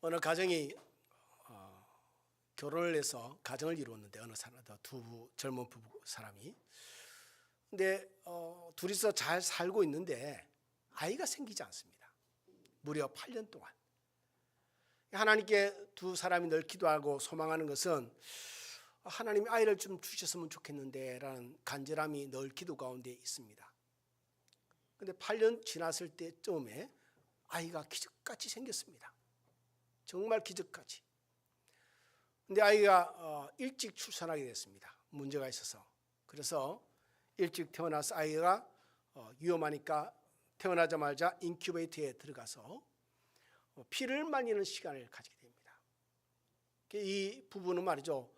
어느 가정이 결혼을 해서 가정을 이루었는데, 어느 사람, 두 젊은 부부 사람이. 근데 둘이서 잘 살고 있는데 아이가 생기지 않습니다. 무려 8년 동안. 하나님께 두 사람이 늘 기도하고 소망하는 것은 하나님이 아이를 좀 주셨으면 좋겠는데 라는 간절함이 늘 기도 가운데 있습니다. 근데 8년 지났을 때쯤에 아이가 기적같이 생겼습니다. 정말 기적같이. 근데 아이가 일찍 출산하게 됐습니다. 문제가 있어서. 그래서 일찍 태어나서 아이가 위험하니까 태어나자마자 인큐베이터에 들어가서 피를 말리는 시간을 가지게 됩니다. 이 부부는 말이죠,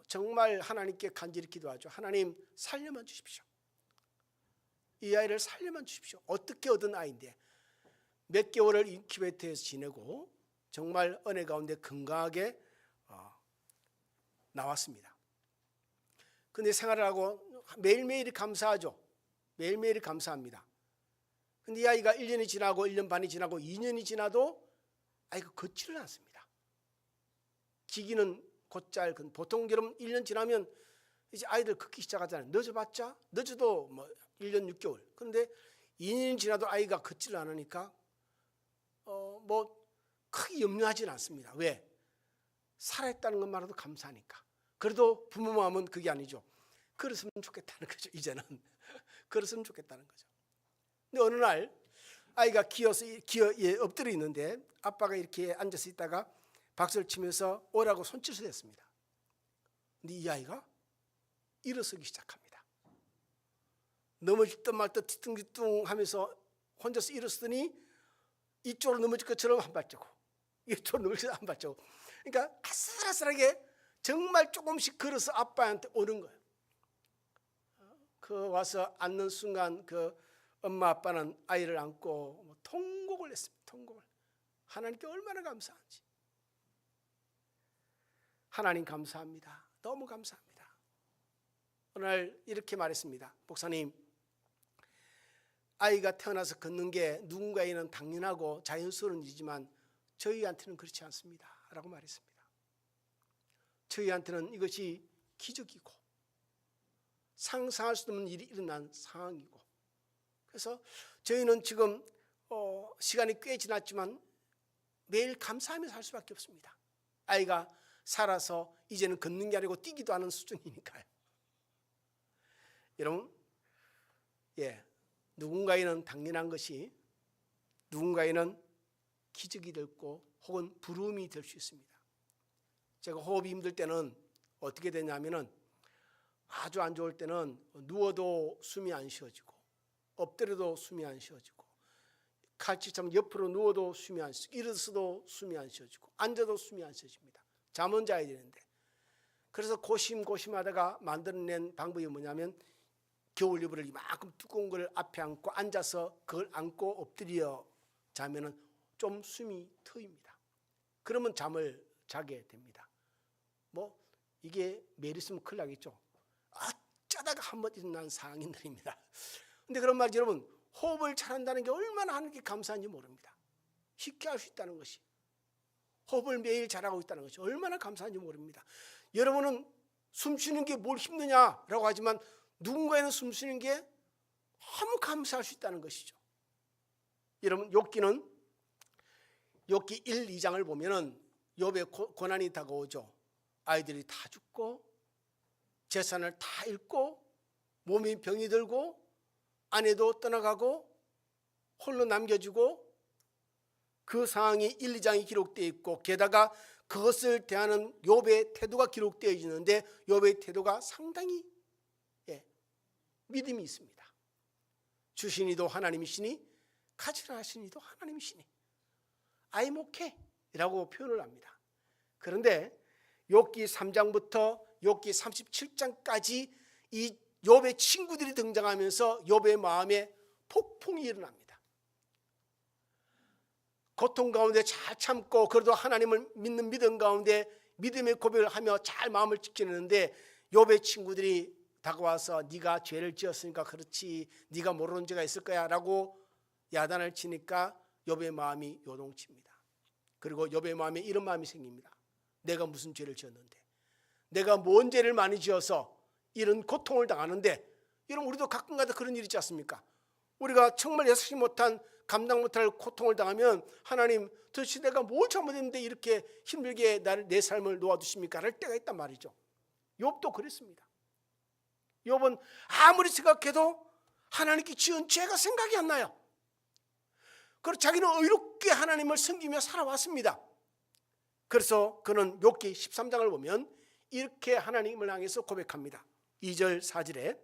정말 하나님께 간절히 기도하죠. 하나님 살려만 주십시오. 이 아이를 살려만 주십시오. 어떻게 얻은 아이인데 몇 개월을 인큐베이터에서 지내고 정말 은혜 가운데 건강하게 나왔습니다. 근데 생활을 하고 매일매일이 감사하죠. 매일매일이 감사합니다. 근데 이 아이가 1년이 지나고 1년 반이 지나고 2년이 지나도 아이가 걷지를 않습니다. 기기는 곧잘, 보통 여러분 1년 지나면 이제 아이들 걷기 시작하잖아요. 늦어봤자 늦어도 뭐 1년 6개월. 그런데 2년 지나도 아이가 걷지를 않으니까 뭐 크게 염려하지는 않습니다. 왜? 살아있다는 것만으로도 감사하니까. 그래도 부모 마음은 그게 아니죠. 그랬으면 좋겠다는 거죠. 이제는 그랬으면 좋겠다는 거죠. 근데 어느 날 아이가 기어에 엎드려 있는데 아빠가 이렇게 앉아서 있다가 박수를 치면서 오라고 손짓을 했습니다. 근데 이 아이가 일어서기 시작합니다. 넘어질 듯 말 듯 뒤뚱뒤뚱 하면서 혼자서 일어서더니 이쪽으로 넘어질 것처럼 한 발자국, 이쪽으로 넘어질 한 발자국. 그러니까 아슬아슬하게 정말 조금씩 걸어서 아빠한테 오는 거예요. 그 와서 앉는 순간 그 엄마 아빠는 아이를 안고 통곡을 했습니다. 통곡을. 하나님께 얼마나 감사한지. 하나님 감사합니다. 너무 감사합니다. 오늘 이렇게 말했습니다. 목사님, 아이가 태어나서 걷는 게 누군가에는 당연하고 자연스러운 일이지만 저희한테는 그렇지 않습니다. 라고 말했습니다. 저희한테는 이것이 기적이고 상상할 수 없는 일이 일어난 상황이고, 그래서 저희는 지금 시간이 꽤 지났지만 매일 감사하며 살 수밖에 없습니다. 아이가 살아서 이제는 걷는 게 아니고 뛰기도 하는 수준이니까요. 여러분, 누군가에는 당연한 것이 누군가에는 기적이 되고 혹은 부름이 될 수 있습니다. 제가 호흡이 힘들 때는 어떻게 되냐면은, 아주 안 좋을 때는 누워도 숨이 안 쉬어지고 엎드려도 숨이 안 쉬어지고 칼치처럼 옆으로 누워도 숨이 안 쉬어지고 일어서도 숨이 안 쉬어지고 앉아도 숨이 안 쉬어집니다. 잠은 자야 되는데. 그래서 고심하다가 만들어낸 방법이 뭐냐면, 겨울 이불을 이만큼 두꺼운 걸 앞에 안고 앉아서 그걸 안고 엎드려 자면은 좀 숨이 트입니다. 그러면 잠을 자게 됩니다. 뭐 이게 매일 있으면 큰일 나겠죠. 어쩌다가 한번 일어난 상황들입니다. 근데 그런 말이, 여러분, 호흡을 잘한다는 게 얼마나 하는 게 감사한지 모릅니다. 쉽게 할 수 있다는 것이, 호흡을 매일 잘하고 있다는 것이 얼마나 감사한지 모릅니다. 여러분은 숨 쉬는 게 뭘 힘드냐라고 하지만 누군가에는 숨 쉬는 게 너무 감사할 수 있다는 것이죠. 여러분, 욥기는 욥기 1, 2장을 보면은 욥의 고난이 다가오죠. 아이들이 다 죽고 재산을 다 잃고 몸이 병이 들고 아내도 떠나가고 홀로 남겨지고, 그 상황이 1, 2장이 기록되어 있고, 게다가 그것을 대하는 욥의 태도가 기록되어 있는데 욥의 태도가 상당히 믿음이 있습니다. 주시니도 하나님이시니 가지라 하시니도 하나님이시니 I'm okay 라고 표현을 합니다. 그런데 욥기 3장부터 욥기 37장까지 이 욥의 친구들이 등장하면서 욥의 마음에 폭풍이 일어납니다. 고통 가운데 잘 참고 그래도 하나님을 믿는 믿음 가운데 믿음의 고백을 하며 잘 마음을 지키는데, 욥의 친구들이 다가와서 네가 죄를 지었으니까 그렇지, 네가 모르는 죄가 있을 거야 라고 야단을 치니까 욥의 마음이 요동칩니다. 그리고 욥의 마음에 이런 마음이 생깁니다. 내가 무슨 죄를 지었는데, 내가 뭔 죄를 많이 지어서 이런 고통을 당하는데. 여러분, 우리도 가끔가다 그런 일 있지 않습니까? 우리가 정말 예상치 못한, 감당 못할 고통을 당하면 하나님, 도대체 내가 뭘 잘못했는데 이렇게 힘들게 내 삶을 놓아두십니까? 할 때가 있단 말이죠. 욥도 그랬습니다. 욥은 아무리 생각해도 하나님께 지은 죄가 생각이 안 나요. 그리고 자기는 의롭게 하나님을 섬기며 살아왔습니다. 그래서 그는 욥기 13장을 보면 이렇게 하나님을 향해서 고백합니다. 2절 4절에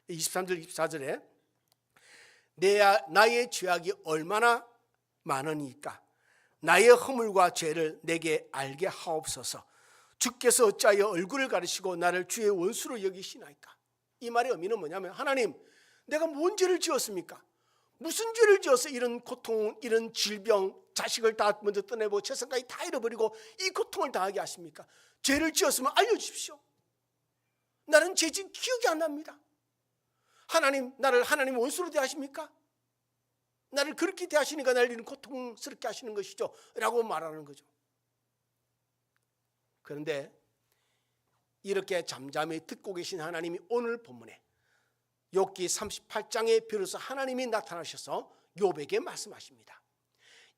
23절 24절에 나의 죄악이 얼마나 많으니까 나의 허물과 죄를 내게 알게 하옵소서. 주께서 어찌하여 얼굴을 가리시고 나를 주의 원수로 여기시나이까. 이 말의 의미는 뭐냐면, 하나님, 내가 뭔 죄를 지었습니까? 무슨 죄를 지어서 이런 고통, 이런 질병, 자식을 다 먼저 떠내고 재산까지 다 잃어버리고 이 고통을 당하게 하십니까? 죄를 지었으면 알려주십시오. 나는 죄 지은 기억이 안 납니다. 하나님, 나를 하나님 원수로 대하십니까? 나를 그렇게 대하시니까 나를 이런 고통스럽게 하시는 것이죠 라고 말하는 거죠. 그런데 이렇게 잠잠히 듣고 계신 하나님이 오늘 본문에 욥기 38장에 비로소 하나님이 나타나셔서 욥에게 말씀하십니다.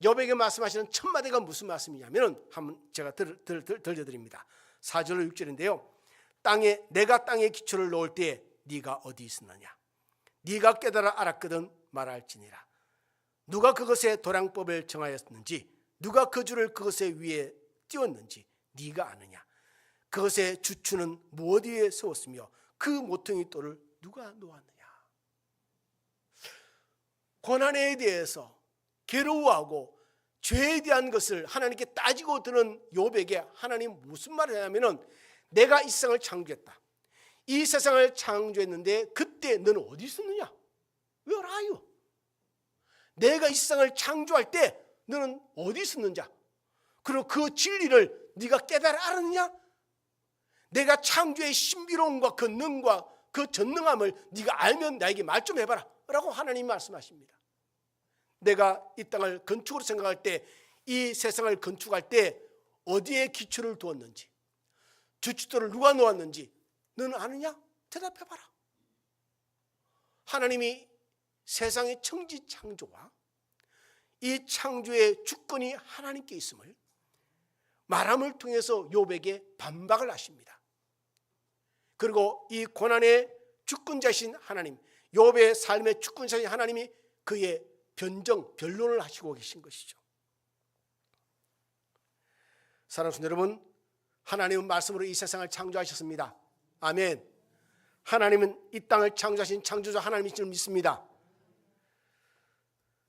욥에게 말씀하시는 첫 마디가 무슨 말씀이냐면, 한번 제가 들려드립니다. 4절 6절인데요. 내가 땅에 기초를 놓을 때에 네가 어디 있었느냐? 네가 깨달아 알았거든 말할지니라. 누가 그것의 도량법을 정하였는지, 누가 그 줄을 그것의 위에 띄웠는지 네가 아느냐? 그것의 주추는 무엇 위에 세웠으며 그 모퉁이 돌을 누가 놓았느냐? 고난에 대해서 괴로워하고 죄에 대한 것을 하나님께 따지고 드는 욥에게 하나님 무슨 말을 하냐면은, 내가 이 세상을 창조했다. 이 세상을 창조했는데 그때 너는 어디 있었느냐? Where are you? 내가 이 세상을 창조할 때 너는 어디 있었는지, 그리고 그 진리를 네가 깨달아 알았느냐? 내가 창조의 신비로움과 그 능과 그 전능함을 네가 알면 나에게 말 좀 해봐라 라고 하나님이 말씀하십니다. 내가 이 땅을 건축으로 생각할 때, 이 세상을 건축할 때 어디에 기초를 두었는지, 주춧돌을 누가 놓았는지 너는 아느냐? 대답해봐라. 하나님이 세상의 천지 창조와 이 창조의 주권이 하나님께 있음을 말함을 통해서 욥에게 반박을 하십니다. 그리고 이 고난의 주권자신 하나님, 욥의 삶의 주권자신 하나님이 그의 변론을 하시고 계신 것이죠. 사랑하는 성도 여러분, 하나님은 말씀으로 이 세상을 창조하셨습니다. 아멘. 하나님은 이 땅을 창조하신 창조자 하나님인 줄 믿습니다.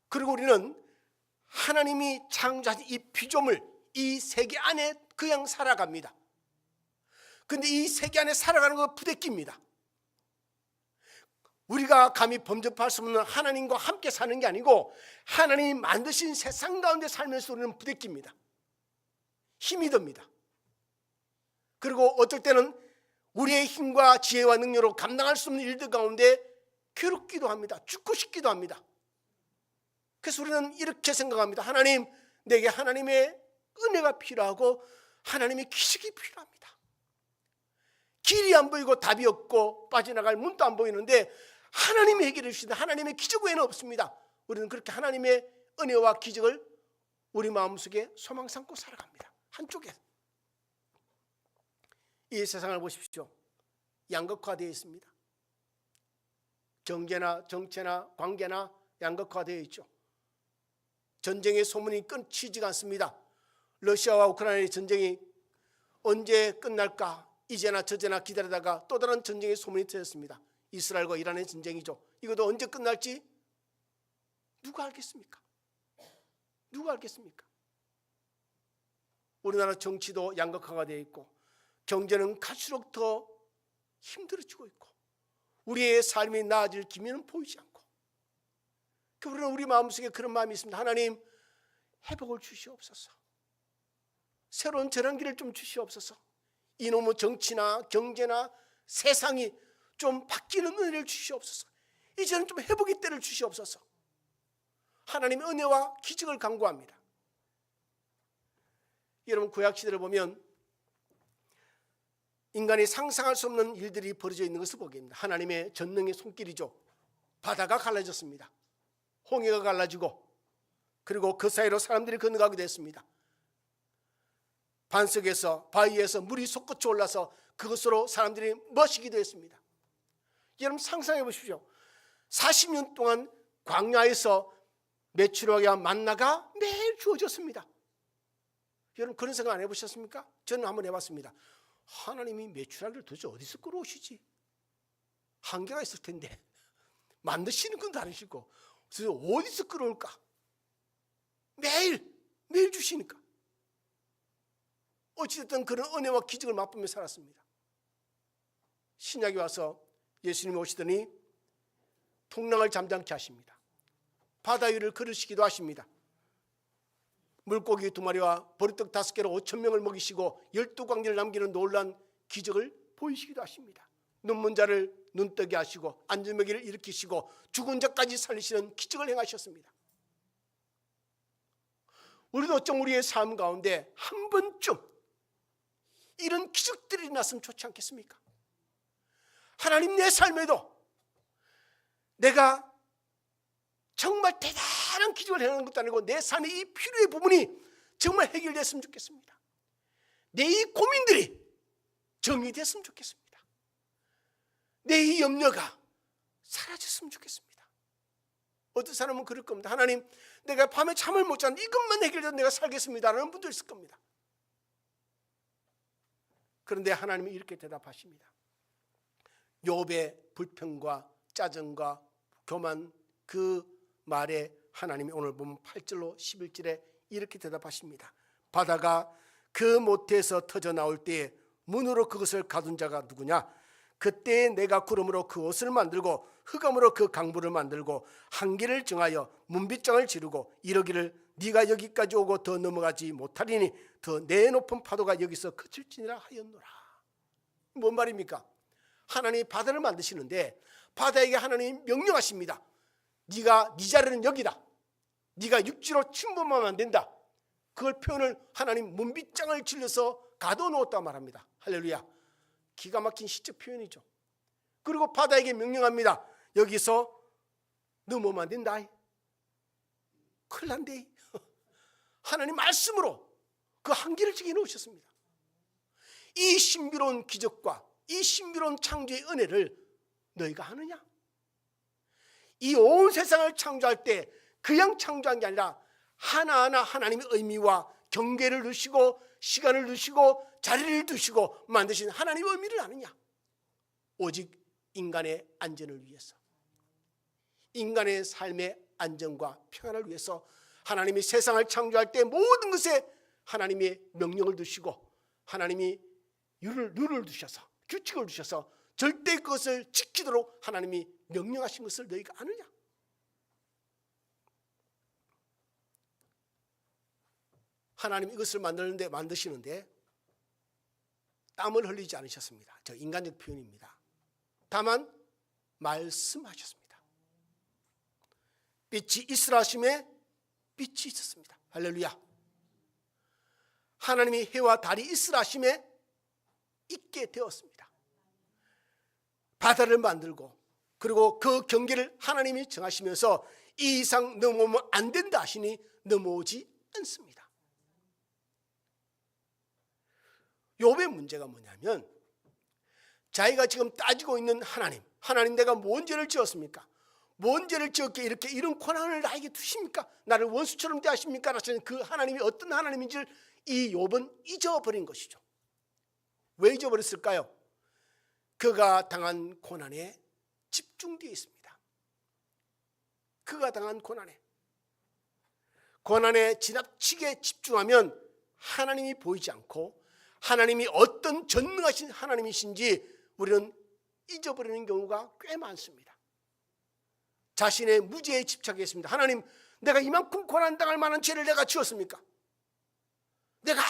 그리고 우리는 하나님이 창조하신 이 피조물, 이 세계 안에 그냥 살아갑니다. 그런데 이 세계 안에 살아가는 건 부대끼입니다. 우리가 감히 범접할 수 없는 하나님과 함께 사는 게 아니고, 하나님이 만드신 세상 가운데 살면서 우리는 부대끼입니다. 힘이 듭니다. 그리고 어떨 때는 우리의 힘과 지혜와 능력으로 감당할 수 없는 일들 가운데 괴롭기도 합니다. 죽고 싶기도 합니다. 그래서 우리는 이렇게 생각합니다. 하나님, 내게 하나님의 은혜가 필요하고 하나님의 기적이 필요합니다. 길이 안 보이고 답이 없고 빠져나갈 문도 안 보이는데 하나님이 해결해 주신다. 하나님의 기적 외에는 없습니다. 우리는 그렇게 하나님의 은혜와 기적을 우리 마음속에 소망 삼고 살아갑니다. 한쪽에 이 세상을 보십시오. 양극화되어 있습니다. 경제나 정체나 관계나 양극화되어 있죠. 전쟁의 소문이 끊이지가 않습니다. 러시아와 우크라이나의 전쟁이 언제 끝날까 이제나 저제나 기다리다가 또 다른 전쟁의 소문이 터졌습니다. 이스라엘과 이란의 전쟁이죠. 이것도 언제 끝날지 누가 알겠습니까? 누가 알겠습니까? 우리나라 정치도 양극화가 되어 있고 경제는 갈수록 더 힘들어지고 있고 우리의 삶이 나아질 기미는 보이지 않고, 우리는 우리 마음속에 그런 마음이 있습니다. 하나님, 회복을 주시옵소서. 새로운 전환기를 좀 주시옵소서. 이놈의 정치나 경제나 세상이 좀 바뀌는 은혜를 주시옵소서. 이제는 좀 회복의 때를 주시옵소서. 하나님의 은혜와 기적을 간구합니다. 여러분 구약시대를 보면 인간이 상상할 수 없는 일들이 벌어져 있는 것을 보게 됩니다. 하나님의 전능의 손길이죠. 바다가 갈라졌습니다. 홍해가 갈라지고 그리고 그 사이로 사람들이 건너가게 됐습니다. 반석에서 바위에서 물이 솟구쳐 올라서 그것으로 사람들이 머시기도 했습니다. 여러분 상상해 보십시오. 40년 동안 광야에서 메추라기와 위한 만나가 매일 주어졌습니다. 여러분 그런 생각 안 해보셨습니까? 저는 한번 해봤습니다. 하나님이 메추라기를 도대체 어디서 끌어오시지? 한계가 있을 텐데 만드시는 건 다르시고 어디서 끌어올까? 매일 주시니까. 어찌됐든 그런 은혜와 기적을 맛보며 살았습니다. 신약에 와서 예수님이 오시더니 풍랑을 잠잠케 하십니다. 바다 위를 걸으시기도 하십니다. 물고기 2마리와 보리떡 5개로 5,000명을 먹이시고 12광리를 남기는 놀라운 기적을 보이시기도 하십니다. 눈먼 자를 눈뜨게 하시고 안전병기를 일으키시고 죽은 자까지 살리시는 기적을 행하셨습니다. 우리도 어쩜 우리의 삶 가운데 한 번쯤 이런 기적들이 났으면 좋지 않겠습니까? 하나님 내 삶에도 내가 정말 대단한 기적을 행하는 것도 아니고 내 삶의 이 필요의 부분이 정말 해결됐으면 좋겠습니다. 내 이 고민들이 정리됐으면 좋겠습니다. 내 이 염려가 사라졌으면 좋겠습니다. 어떤 사람은 그럴 겁니다. 하나님, 내가 밤에 잠을 못 자는 이것만 해결돼도 내가 살겠습니다 라는 분도 있을 겁니다. 그런데 하나님이 이렇게 대답하십니다. 욥의 불평과 짜증과 교만 그 말에 하나님이 오늘 보면 8절로 11절에 이렇게 대답하십니다. 바다가 그 모태에서 터져 나올 때에 문으로 그것을 가둔 자가 누구냐? 그때 내가 구름으로 그 옷을 만들고 흑암으로 그 강물을 만들고 한계를 정하여 문빗장을 지르고 이러기를 네가 여기까지 오고 더 넘어가지 못하리니 더 내 높은 파도가 여기서 그칠지니라 하였노라. 뭔 말입니까? 하나님이 바다를 만드시는데 바다에게 하나님이 명령하십니다. 네가 네 자리는 여기다. 네가 육지로 침범하면 안 된다. 그걸 표현을 하나님 문빗장을 질러서 가둬놓았다 말합니다. 할렐루야. 기가 막힌 시적 표현이죠. 그리고 바다에게 명령합니다. 여기서 넘어오면 안 된다. 큰일 난대. 하나님 말씀으로 그 한계를 정해놓으셨습니다. 이 신비로운 기적과 이 신비로운 창조의 은혜를 너희가 아느냐? 이 온 세상을 창조할 때 그냥 창조한 게 아니라 하나하나 하나님의 의미와 경계를 두시고 시간을 두시고 자리를 두시고 만드신 하나님의 의미를 아느냐? 오직 인간의 안전을 위해서, 인간의 삶의 안전과 평안을 위해서 하나님이 세상을 창조할 때 모든 것에 하나님의 명령을 두시고 하나님이 룰을 두셔서 규칙을 두셔서 절대 그것을 지키도록 하나님이 명령하신 것을 너희가 아느냐? 하나님 이것을 만드시는데 땀을 흘리지 않으셨습니다. 저 인간적 표현입니다. 다만 말씀하셨습니다. 빛이 있으라 하심에 빛이 있었습니다. 할렐루야. 하나님이 해와 달이 있으라 하심에 있게 되었습니다. 바다를 만들고 그리고 그 경계를 하나님이 정하시면서 이 이상 넘어오면 안 된다 하시니 넘어오지 않습니다. 욥의 문제가 뭐냐면 자기가 지금 따지고 있는 하나님 내가 뭔 죄를 지었습니까? 뭔 죄를 지었기에 이렇게 이런 고난을 나에게 두십니까? 나를 원수처럼 대하십니까? 라는 그 하나님이 어떤 하나님인지를 이 욥은 잊어버린 것이죠. 왜 잊어버렸을까요? 그가 당한 고난에 집중되어 있습니다. 그가 당한 고난에 지나치게 집중하면 하나님이 보이지 않고 하나님이 어떤 전능하신 하나님이신지 우리는 잊어버리는 경우가 꽤 많습니다. 자신의 무죄에 집착했습니다. 하나님, 내가 이만큼 고난당할 만한 죄를 내가 지었습니까? 내가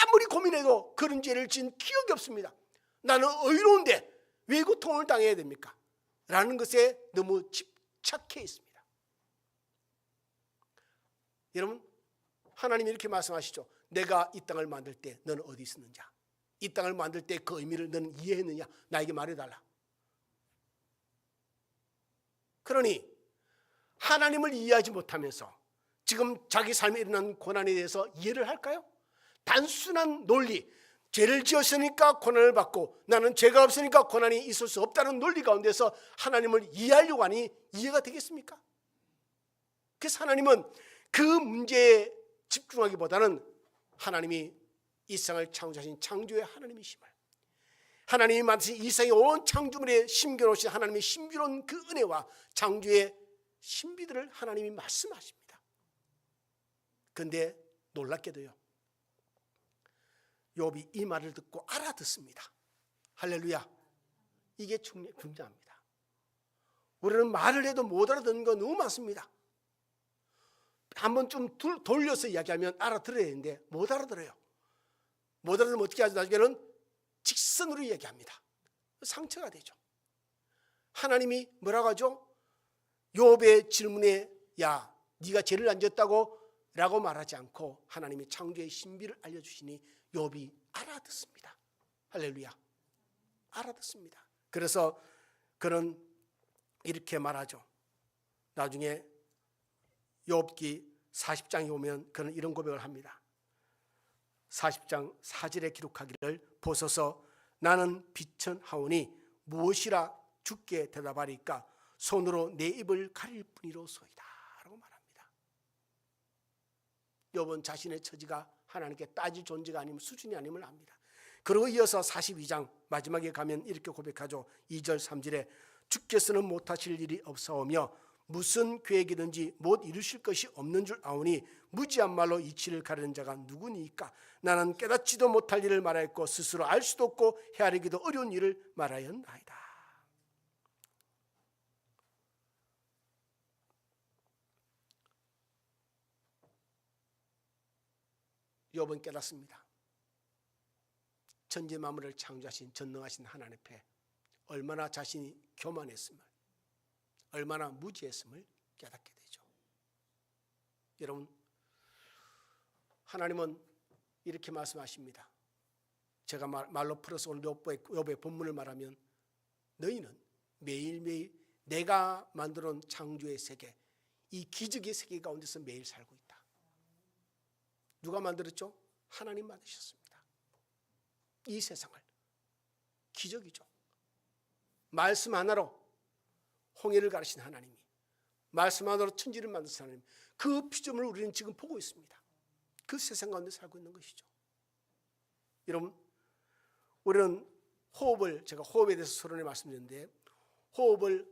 아무리 고민해도 그런 죄를 지은 기억이 없습니다. 나는 의로운데 왜 고통을 당해야 됩니까? 라는 것에 너무 집착해 있습니다. 여러분, 하나님이 이렇게 말씀하시죠. 내가 이 땅을 만들 때 너는 어디 있었느냐? 이 땅을 만들 때 그 의미를 너는 이해했느냐? 나에게 말해달라. 그러니 하나님을 이해하지 못하면서 지금 자기 삶에 일어난 고난에 대해서 이해를 할까요? 단순한 논리, 죄를 지었으니까 고난을 받고 나는 죄가 없으니까 고난이 있을 수 없다는 논리 가운데서 하나님을 이해하려고 하니 이해가 되겠습니까? 그래서 하나님은 그 문제에 집중하기보다는 하나님이 이 세상을 창조하신 창조의 하나님이심을, 하나님이 만드신 이 세상의 온 창조물에 심겨놓으신 하나님의 신비로운 그 은혜와 창조의 신비들을 하나님이 말씀하십니다. 그런데 놀랍게도요, 욥이 이 말을 듣고 알아듣습니다. 할렐루야. 이게 중요합니다. 우리는 말을 해도 못 알아듣는 거 너무 많습니다. 한번 좀 돌려서 이야기하면 알아들어야 되는데 못 알아들어요. 못 알아들으면 어떻게 하죠? 나중에는 직선으로 이야기합니다. 상처가 되죠. 하나님이 뭐라고 하죠? 욥의 질문에 야 네가 죄를 안 지었다고? 라고 말하지 않고 하나님이 창조의 신비를 알려주시니 욥이 알아듣습니다. 할렐루야. 알아듣습니다. 그래서 그는 이렇게 말하죠. 나중에 욥기 40장에 오면 그는 이런 고백을 합니다. 40장 4절에 기록하기를 보소서 나는 비천하오니 무엇이라 주께 대답하리까 손으로 내 입을 가릴 뿐이로소이다 라고 말합니다. 욥은 자신의 처지가 하나님께 따질 존재가 아니면 수준이 아님을 압니다. 그리고 이어서 42장 마지막에 가면 이렇게 고백하죠. 2절 3절에 주께서는 못하실 일이 없사오며 무슨 계획이든지 못 이루실 것이 없는 줄 아오니 무지한 말로 이치를 가르는 자가 누구니까 나는 깨닫지도 못할 일을 말하였고 스스로 알 수도 없고 헤아리기도 어려운 일을 말하였나이다. 욥은 깨닫습니다. 천지 만물을 창조하신 전능하신 하나님 앞에 얼마나 자신이 교만했음을, 얼마나 무지했음을 깨닫게 되죠. 여러분, 하나님은 이렇게 말씀하십니다. 제가 말로 풀어서 오늘 욥의 본문을 말하면 너희는 매일매일 내가 만들어놓은 창조의 세계, 이 기적의 세계 가운데서 매일 살고 있다. 누가 만들었죠? 하나님 만드셨습니다. 이 세상을. 기적이죠. 말씀 하나로 홍해를 가르신 하나님이, 말씀 하나로 천지를 만드신 하나님, 그 피조물을 우리는 지금 보고 있습니다. 그 세상 가운데 살고 있는 것이죠. 여러분, 우리는 호흡을, 제가 호흡에 대해서 서론에 말씀드렸는데 호흡을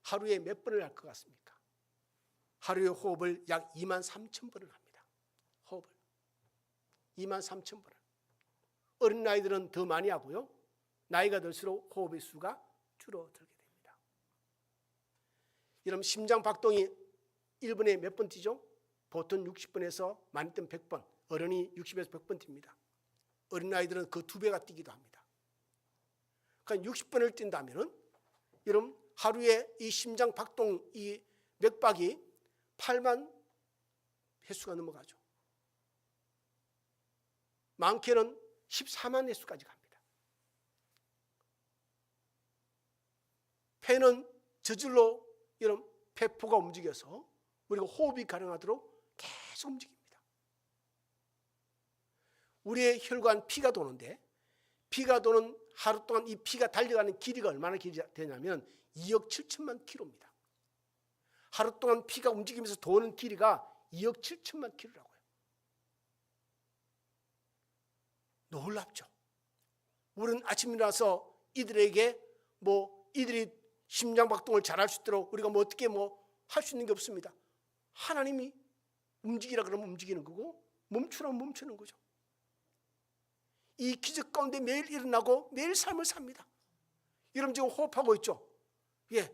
하루에 몇 번을 할 것 같습니까? 하루에 호흡을 약 23,000번을 합니다. 호흡을 23,000번을. 어린 아이들은 더 많이 하고요, 나이가 들수록 호흡의 수가 줄어들게 됩니다. 여러분, 심장 박동이 1분에 몇 번 뛰죠? 보통 60번에서 많이 뛰면 100번, 어른이 60에서 100번 뜁니다. 어린 아이들은 그 2배가 뛰기도 합니다. 그러니까 60번을 뛴다면 여러분, 하루에 이 심장 박동, 이 맥박이 8만 횟수가 넘어가죠. 많게는 14만 횟수까지 갑니다. 폐는 저절로 이런 폐포가 움직여서 우리가 호흡이 가능하도록 계속 움직입니다. 우리의 혈관 피가 도는데, 피가 도는 하루 동안 이 피가 달려가는 길이가 얼마나 되냐면 2억 7천만 킬로입니다. 하루 동안 피가 움직이면서 도는 길이가 2억 7천만 킬로라고요. 놀랍죠. 우리는 아침에 일어나서 이들에게 이들이 심장박동을 잘할 수 있도록 우리가 어떻게 할 수 있는 게 없습니다. 하나님이 움직이라 그러면 움직이는 거고 멈추라면 멈추는 거죠. 이 기적 가운데 매일 일어나고 매일 삶을 삽니다. 여러분 지금 호흡하고 있죠? 예,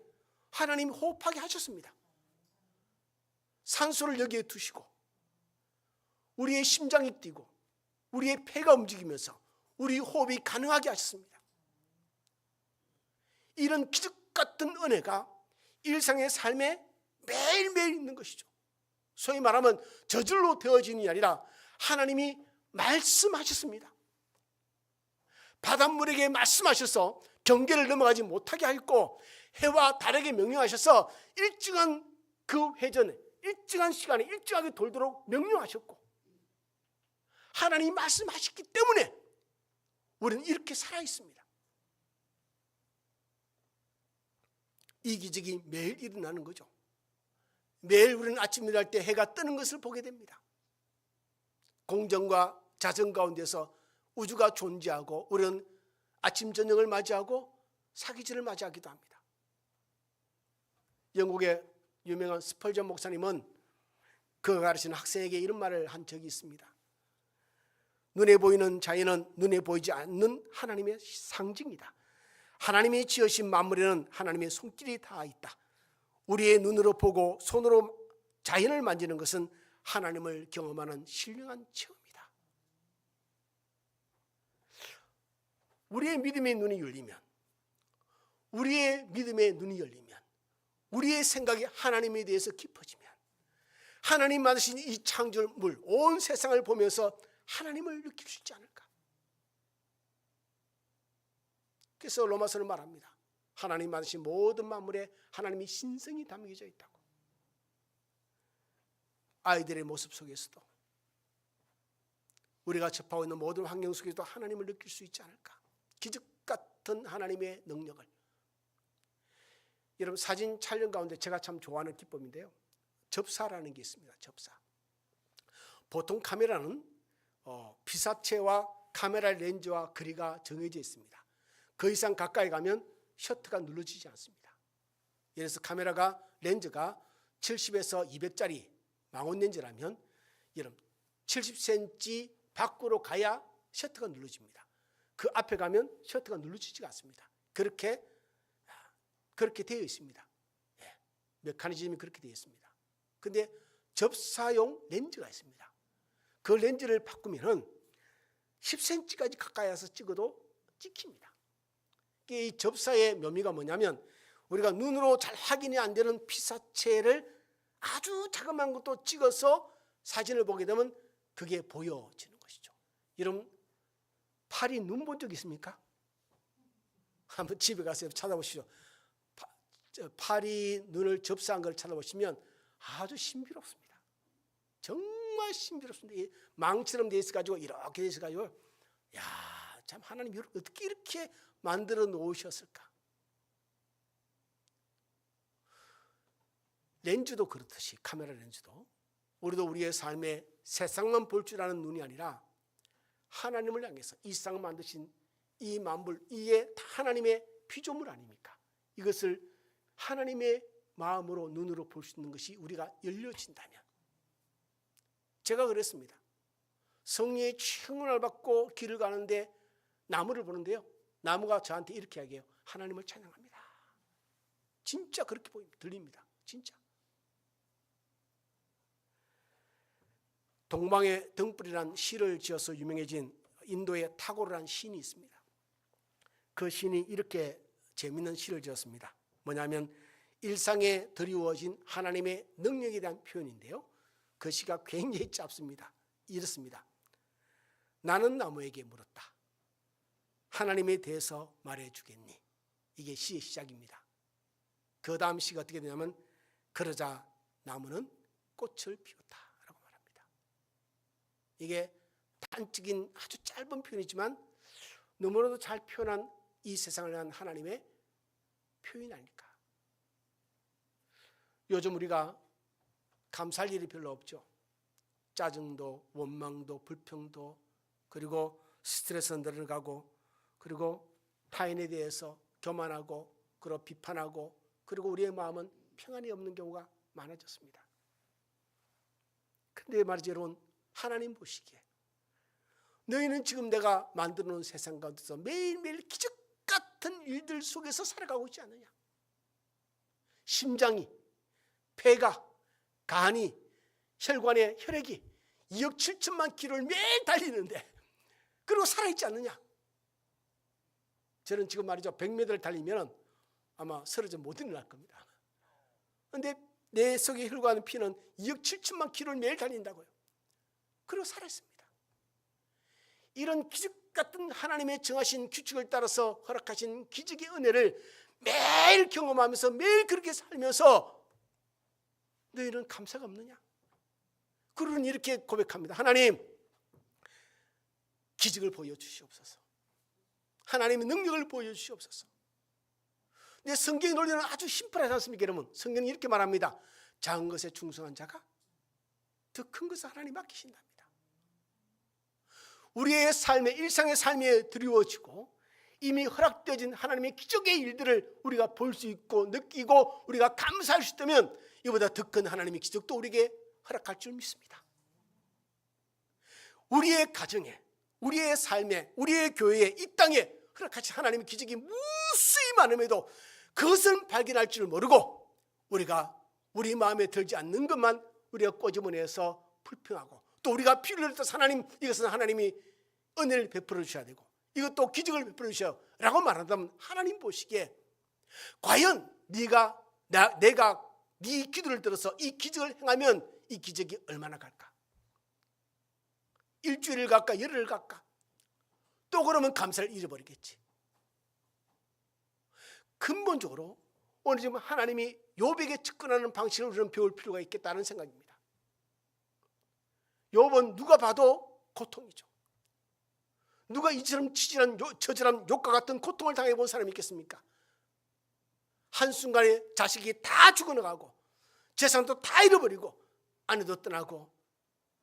하나님이 호흡하게 하셨습니다. 산소를 여기에 두시고 우리의 심장이 뛰고 우리의 폐가 움직이면서 우리 호흡이 가능하게 하셨습니다. 이런 기적 같은 은혜가 일상의 삶에 매일매일 있는 것이죠. 소위 말하면 저절로 되어지는 게 아니라 하나님이 말씀하셨습니다. 바닷물에게 말씀하셔서 경계를 넘어가지 못하게 하였고 해와 달에게 명령하셔서 일정한 그 회전에 일정한 시간에 일정하게 돌도록 명령하셨고 하나님이 말씀하셨기 때문에 우리는 이렇게 살아 있습니다. 이 기적이 매일 일어나는 거죠. 매일 우리는 아침 일어날 때 해가 뜨는 것을 보게 됩니다. 공정과 자정 가운데서 우주가 존재하고 우리는 아침 저녁을 맞이하고 사기절을 맞이하기도 합니다. 영국의 유명한 스펄전 목사님은 그가 가르치는 학생에게 이런 말을 한 적이 있습니다. 눈에 보이는 자연은 눈에 보이지 않는 하나님의 상징이다. 하나님이 지으신 만물에는 하나님의 손길이 다 있다. 우리의 눈으로 보고 손으로 자연을 만지는 것은 하나님을 경험하는 신령한 체험이다. 우리의 믿음의 눈이 열리면, 우리의 믿음의 눈이 열리면, 우리의 생각이 하나님에 대해서 깊어지면 하나님 만드신 이 창조물 온 세상을 보면서 하나님을 느낄 수 있지 않을까. 그래서 로마서는 말합니다. 하나님 만드신 모든 만물에 하나님의 신성이 담겨져 있다고. 아이들의 모습 속에서도 우리가 접하고 있는 모든 환경 속에서도 하나님을 느낄 수 있지 않을까. 기적 같은 하나님의 능력을. 여러분 사진 촬영 가운데 제가 참 좋아하는 기법인데요. 접사라는 게 있습니다. 접사. 보통 카메라는 피사체와 카메라 렌즈와 거리가 정해져 있습니다. 그 이상 가까이 가면 셔터가 눌러지지 않습니다. 예를 들어서 카메라가 렌즈가 70에서 200짜리 망원 렌즈라면 여러분 70cm 밖으로 가야 셔터가 눌러집니다. 그 앞에 가면 셔터가 눌러지지가 않습니다. 그렇게 되어 있습니다. 메커니즘이 그렇게 되어 있습니다. 그런데 접사용 렌즈가 있습니다. 그 렌즈를 바꾸면 10cm까지 가까이 와서 찍어도 찍힙니다. 이 접사의 묘미가 뭐냐면 우리가 눈으로 잘 확인이 안 되는 피사체를 아주 자그마한 것도 찍어서 사진을 보게 되면 그게 보여지는 것이죠. 여러분 파리 눈 본 적 있습니까? 한번 집에 가서 찾아보시죠. 파리 눈을 접사한 걸 찾아보시면 아주 신비롭습니다. 정말 신비롭습니다. 망처럼 되어 있어가지고 이렇게 되어 있어가지고 야, 참 하나님이 어떻게 이렇게 만들어 놓으셨을까. 렌즈도 그렇듯이 카메라 렌즈도 우리도 우리의 삶에 세상만 볼 줄 아는 눈이 아니라 하나님을 향해서 이 세상을 만드신 이 만물 이게 다 하나님의 피조물 아닙니까? 이것을 하나님의 마음으로 눈으로 볼 수 있는 것이 우리가 열려진다면 제가 그랬습니다. 성령의 충만을 받고 길을 가는데 나무를 보는데요. 나무가 저한테 이렇게 이야기해요. 하나님을 찬양합니다. 진짜 그렇게 보입니다. 들립니다. 진짜. 동방의 등불이라는 시를 지어서 유명해진 인도의 타고르라는 시인이 있습니다. 그 시인이 이렇게 재미있는 시를 지었습니다. 뭐냐면 일상에 드리워진 하나님의 능력에 대한 표현인데요. 그 시가 굉장히 짧습니다. 이렇습니다. 나는 나무에게 물었다. 하나님에 대해서 말해주겠니? 이게 시의 시작입니다. 그 다음 시가 어떻게 되냐면 그러자 나무는 꽃을 피웠다라고 말합니다. 이게 단적인 아주 짧은 표현이지만 너무나도 잘 표현한 이 세상을 향한 하나님의 표현 아닐까. 요즘 우리가 감사할 일이 별로 없죠. 짜증도 원망도 불평도 그리고 스트레스는 늘어가고 그리고 타인에 대해서 교만하고 그리고 비판하고 그리고 우리의 마음은 평안이 없는 경우가 많아졌습니다. 그런데 말이죠 여러분 하나님 보시기에 너희는 지금 내가 만들어 놓은 세상 가운데서 매일매일 기적 같은 일들 속에서 살아가고 있지 않느냐. 심장이 폐가 간이 혈관의 혈액이 2억 7천만 킬로를 매일 달리는데 그리고 살아있지 않느냐. 저는 지금 말이죠 100m를 달리면 아마 쓰러져 못 일어날 겁니다. 그런데 내 속에 흘러가는 피는 2억 7천만 킬로를 매일 달린다고요. 그리고 살았습니다. 이런 기적 같은 하나님의 정하신 규칙을 따라서 허락하신 기적의 은혜를 매일 경험하면서 매일 그렇게 살면서 너희는 감사가 없느냐? 그러는 이렇게 고백합니다. 하나님, 기적을 보여주시옵소서. 하나님의 능력을 보여주시옵소서. 근데 성경의 논리는 아주 심플하지 않습니까, 여러분? 성경은 이렇게 말합니다. 작은 것에 충성한 자가 더 큰 것을 하나님 맡기신답니다. 우리의 삶에, 일상의 삶에 드리워지고 이미 허락되어진 하나님의 기적의 일들을 우리가 볼 수 있고 느끼고 우리가 감사할 수 있다면 이보다 더 큰 하나님의 기적도 우리에게 허락할 줄 믿습니다. 우리의 가정에, 우리의 삶에, 우리의 교회에, 이 땅에 허락하신 하나님의 기적이 무수히 많음에도 그것을 발견할 줄 모르고 우리가 우리 마음에 들지 않는 것만 우리가 꼬집어내서 불평하고, 또 우리가 피를 흘려서 하나님, 이것은 하나님이 은혜를 베풀어 주셔야 되고 이것도 기적을 베풀어 주셔야 라고 말한다면 하나님 보시기에 과연 내가 네 기도를 들어서 이 기적을 행하면 이 기적이 얼마나 갈까? 일주일을 갈까? 열흘을 갈까? 또 그러면 감사를 잊어버리겠지. 근본적으로 오늘 지금 하나님이 욥에게 접근하는 방식을 우리는 배울 필요가 있겠다는 생각입니다. 욥은 누가 봐도 고통이죠. 누가 이처럼 치질한 저질한 욕과 같은 고통을 당해본 사람이 있겠습니까? 한순간에 자식이 다 죽어나가고 재산도 다 잃어버리고 아내도 떠나고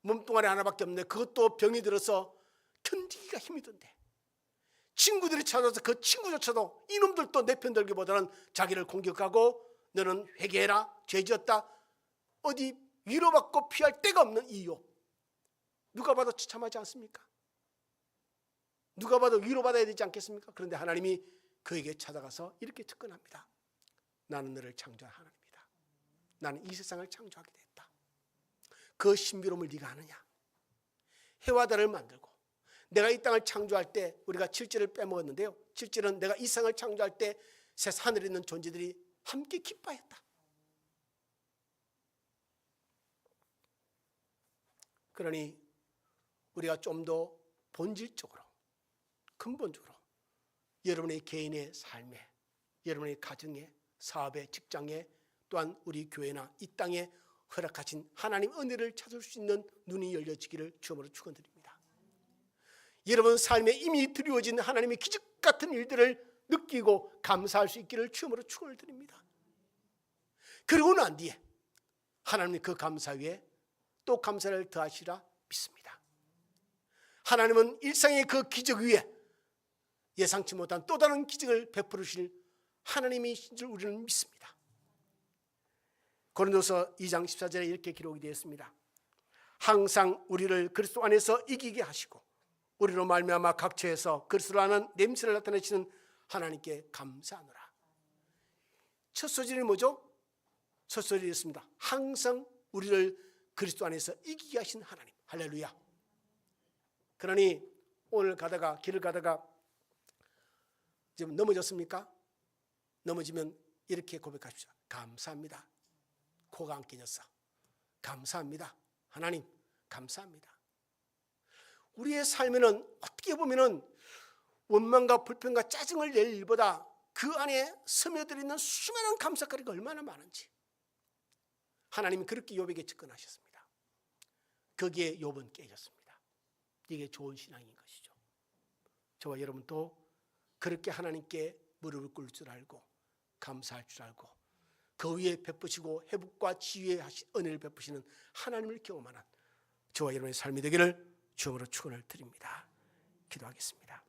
몸뚱아리 하나밖에 없는데 그것도 병이 들어서 견디기가 힘이 든데 친구들이 찾아서 그 친구조차도 이놈들도 내 편 들기보다는 자기를 공격하고 너는 회개해라, 죄지었다, 어디 위로받고 피할 데가 없는 이 욥, 누가 봐도 처참하지 않습니까? 누가 봐도 위로받아야 되지 않겠습니까? 그런데 하나님이 그에게 찾아가서 이렇게 접근합니다. 나는 너를 창조한 하나님이다. 나는 이 세상을 창조하게 됐다. 그 신비로움을 네가 아느냐? 해와 달을 만들고 내가 이 땅을 창조할 때 우리가 7절을 빼먹었는데요, 7절은 내가 이 세상을 창조할 때 새 하늘에 있는 존재들이 함께 기뻐했다. 그러니 우리가 좀 더 본질적으로, 근본적으로 여러분의 개인의 삶에, 여러분의 가정에, 사업에, 직장에, 또한 우리 교회나 이 땅에 허락하신 하나님 은혜를 찾을 수 있는 눈이 열려지기를 주님으로 축원드립니다. 여러분 삶에 이미 드리워진 하나님의 기적 같은 일들을 느끼고 감사할 수 있기를 주님으로 축원을 드립니다. 그리고 난 뒤에 하나님이 그 감사 위에 또 감사를 더하시라 믿습니다. 하나님은 일상의 그 기적 위에 예상치 못한 또 다른 기적을 베풀으실 하나님이신 줄 우리는 믿습니다. 고린도서 2장 14절에 이렇게 기록이 되어 있습니다. 항상 우리를 그리스도 안에서 이기게 하시고 우리로 말미암아 각처에서 그리스도를 아는 냄새를 나타내시는 하나님께 감사하노라. 첫 소절이 뭐죠? 첫 소절이었습니다. 항상 우리를 그리스도 안에서 이기게 하신 하나님. 할렐루야. 그러니 오늘 가다가 길을 가다가 지금 넘어졌습니까? 넘어지면 이렇게 고백하십시오. 감사합니다. 코가 안 깨졌어. 감사합니다. 하나님 감사합니다. 우리의 삶에는 어떻게 보면은 원망과 불평과 짜증을 낼 일보다 그 안에 스며들어있는 수많은 감사거리가 얼마나 많은지 하나님이 그렇게 욥에게 접근하셨습니다. 거기에 욥은 깨졌습니다. 이게 좋은 신앙인 것이죠. 저와 여러분도 그렇게 하나님께 무릎을 꿇을 줄 알고 감사할 줄 알고 그 위에 베푸시고 회복과 치유의 은혜를 베푸시는 하나님을 경험하는 저와 여러분의 삶이 되기를 주님으로 축원을 드립니다. 기도하겠습니다.